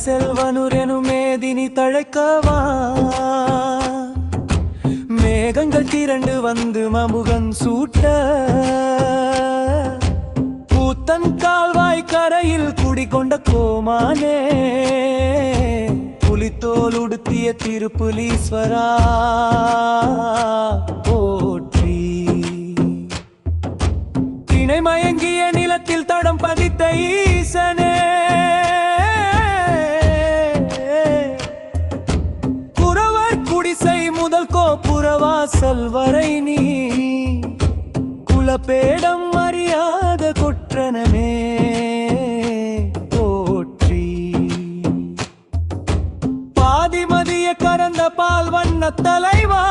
செல்வனுரெனு மேதினி தழைக்கவா மேகங்கள் திரண்டு வந்து மமுகன் சூட்ட பூத்தன் கால்வாய் கரையில் குடிகொண்ட கோமானே புலித்தோல் உடுத்திய திருப்புலீஸ்வரா போற்றி திணை மயங்கிய நிலத்தில் தடம் பதித்த ஈசனே புறவாசல் வரை நீ குலப்பேடம் அறியாத குற்றனமே போற்றி பாதிமதிய கறந்த பால் வண்ண தலைவா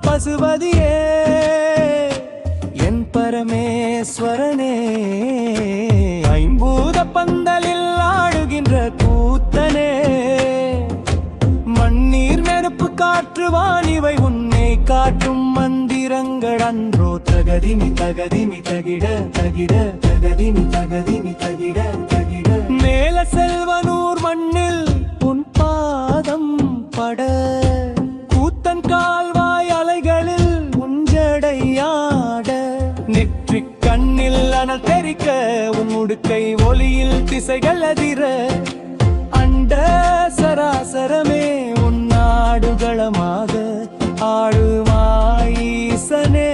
பசுபதியே என் பரமேஸ்வரனே ஐம்பூத பந்தலில் ஆடுகின்ற கூத்தனே மண்ணீர் நெருப்பு காற்றுவான் இவை உன்னை காட்டும் மந்திரங்கள் அன்றோ தகதிமி தகதிமி தகிட தகிட தகதிமி தகதிமி தகிட தகிட மேல செல்வனூர் மண்ணில் உன் பாதம் பட கூத்தன் கால்வாய் அலைகளில் உஞ்சடையாட நெற்றி கண்ணில் அனல் தெரிக்க உன் உடுக்கை ஒளியில் திசைகள் அதிர அண்ட சராசரமே உன்னாடுகளமாக ஆடுமாயீசனே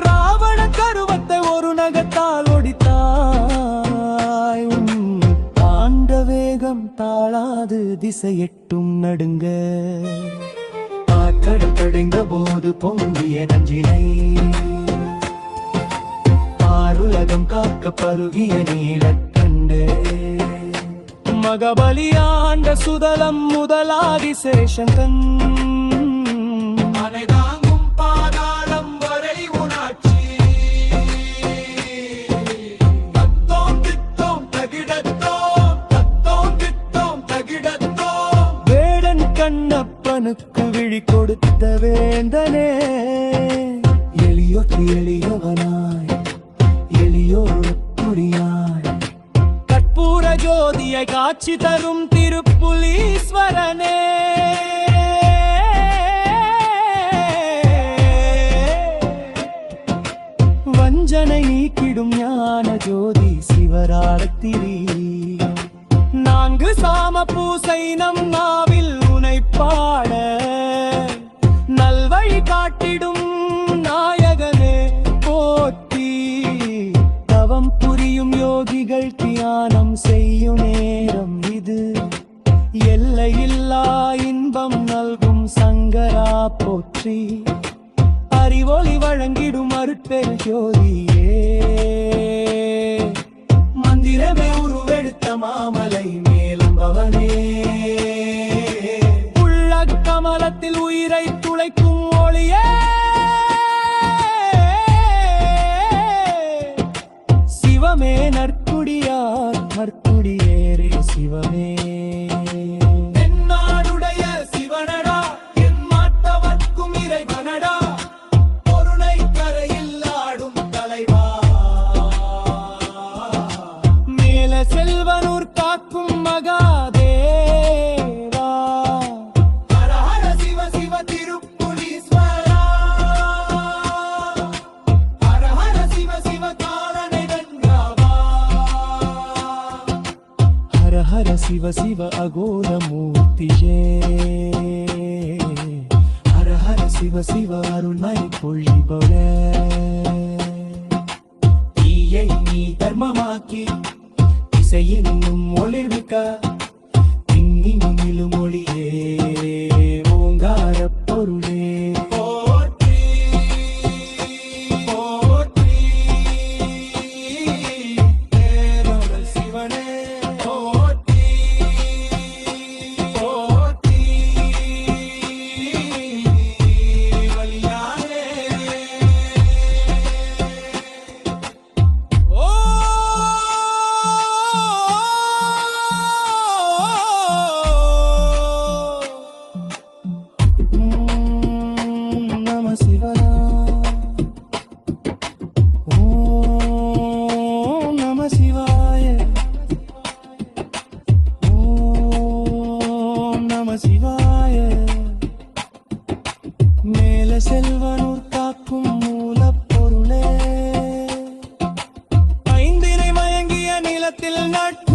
ராவண கருவத்தை ஒரு நகத்தால் ஒடித்தாய் உன் தாண்ட வேகம் தாழாது திசையெட்டும் நடுங்க கடல் கடைந்த போது பொங்கிய நஞ்சினை ஆருலகம் காக்க பருகிய நீலக்கண்டு மகபலியாண்ட சுதலம் முதலாதி சேஷங்கன் அனைதாங்கும் பாதாளம் வரை உணாட்சி தத்தோம் தித்தோம் தகிடத்தோம் தத்தோம் தித்தோம் தகிடத்தோம் வேடன் கண்ணப்பனுக்கு விழி கொடுத்த வேந்தனே எளியோக்கு எளியவனாய் எளியோடு புரியாய் கற்பூர ஜோதியை காட்சி தரும் திருப்புலீஸ்வரனே வஞ்சனை நீக்கிடும் ஞான ஜோதி சிவராடத்திரி நான்கு சாம பூசை நம் நாவில் உனை பாட நல்வழி காட்டிடும் நாயகனே போற்றி தவம் புரியும் யோகிகள் தியானம் செய்யும் நேரம் இது எல்லையில்லா இன்பம் நல்கும் சங்கரா போற்றி அறிவொளி வழங்கிடும் அருட்பெரு ஜோதியே மந்திரமே உருவெடுத்த மாமலை மேலம்பவனே உள்ள கமலத்தில் உயிரை துளைக்கும் ஒளியே சிவமே நற்குடியார் நற்குடியேரே சிவமே தென்னாடுடைய சிவனடா என் மாட்டவர்க்கும் இறைவனடா பொருளை கரையில் ஆடும் தலைவா மேல செல்வனூர் காக்கும் மகாதேவா ஹர ஹர சிவ சிவ திருப்புலீஸ்வரா ஹர ஹர சிவ சிவ காலனை வென்றவா ஹர ஹர சிவ சிவ அகோரமூர்த்தியே ஹர ஹர சிவ சிவ அருள்மறை பொழிபவளே தீயை நீ தர்மமாக்கி இசையினும் ஒளிர்விக்க திங்கினும் மொழியே ஓங்கார பொருளே போற்றி போற்றி தேவர்கள் சிவனே போற்றி போற்றி மனதில் நட்டு